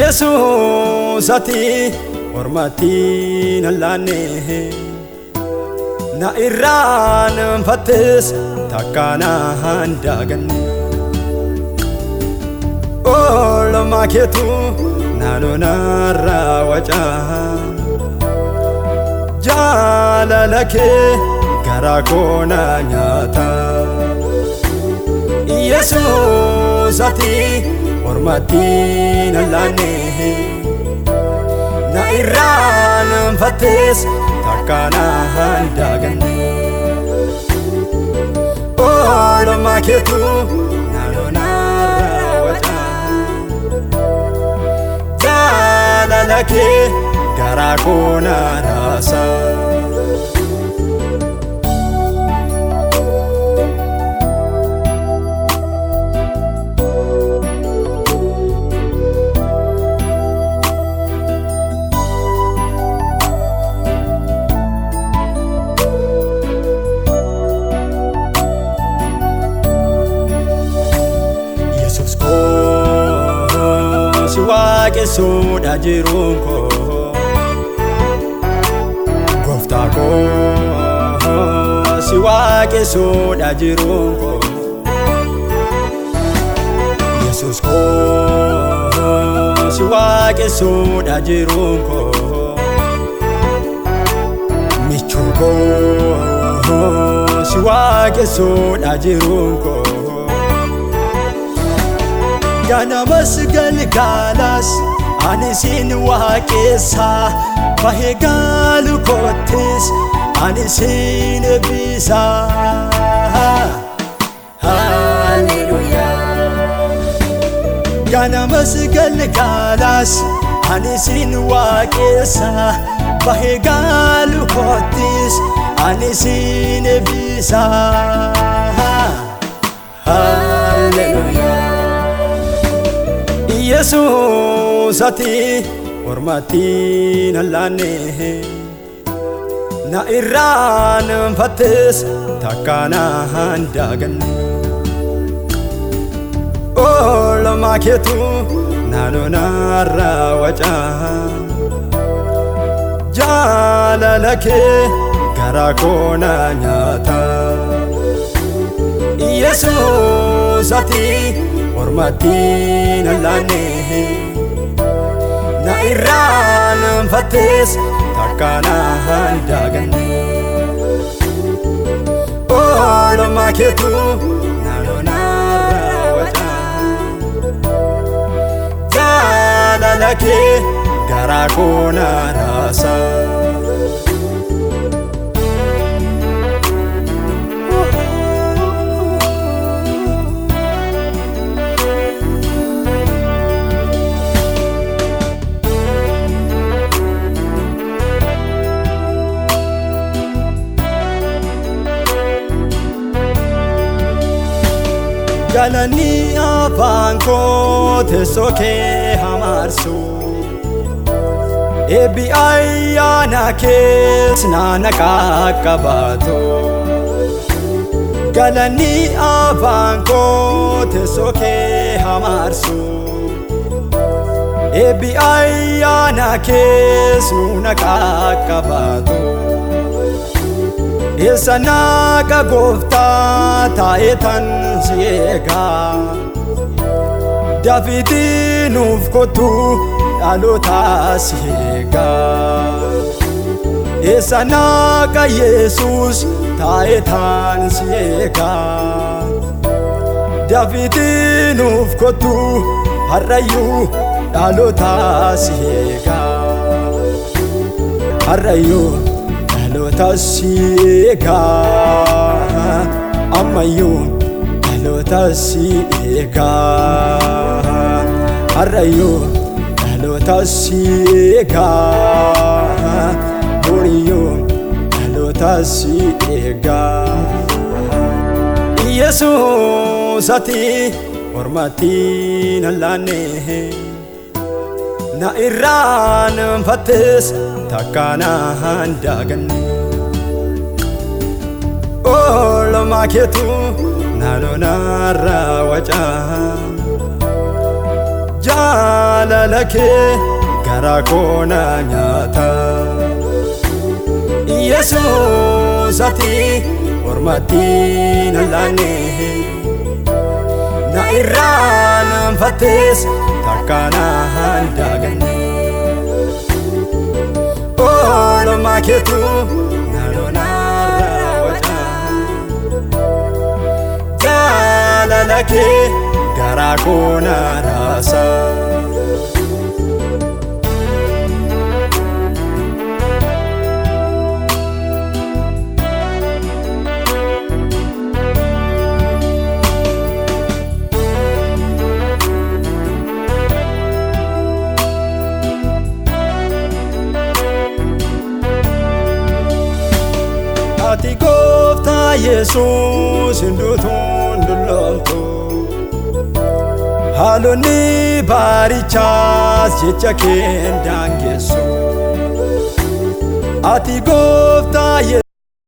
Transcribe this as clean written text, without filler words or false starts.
Yesus ati ormatiin allane na irran fatis takana handagan ol maketu nano narra waja jalalake karakona nyata Yesus ati ormatin allane na irran fatis takana handagan ol maketu nano narra waja jalalake karakona rasa Waqe soda jirunko Gofta ko si waqe soda jirunko Yesus ko si waqe soda jirunko Michuko si waqe soda jirunko Gana masgal galas anisin waqesa bahegal kotis anisin bisa Hallelujah Gana masgal galas anisin waqesa bahegal kotis anisin bisa Hallelujah Yesus ati ormatin allane na irran fatis takana handagan ol maketu nano narra waja jalalake karakona nyata Yesus ati ormatin allane na irran fatis takana handagan ol maketu nano narra waja jalalake karakona rasa Galani Afan tesoke hamarsu Ebi ayana kes nana kakabato Galani Afan tesoke hamarsu Ebi ayana kes nana kakabato Isana ka gofta taetan siega Davidi nuf kotu alota siega Isana ka Yesus taetan siega Davidi nuf kotu harayu alota siega Harayu alota siega Amayu alota siega Harayu alota siega Boriyu alota siega Yesus ati ormatin allane na irran fatis takana handagan ol maketu nano narra waja jaalala kee garaa koo na nyaata. Yesuus ati ormatti na laanne na irraanfattes takka na hin daaganne. Oolmaa keetu na raawwata jaalala kee garaa koo na raasa. Ati Gooftaa Yesuus hinduutuun dullomtu haalonni baarichaas jecha kee daangessu. Ati Gooftaa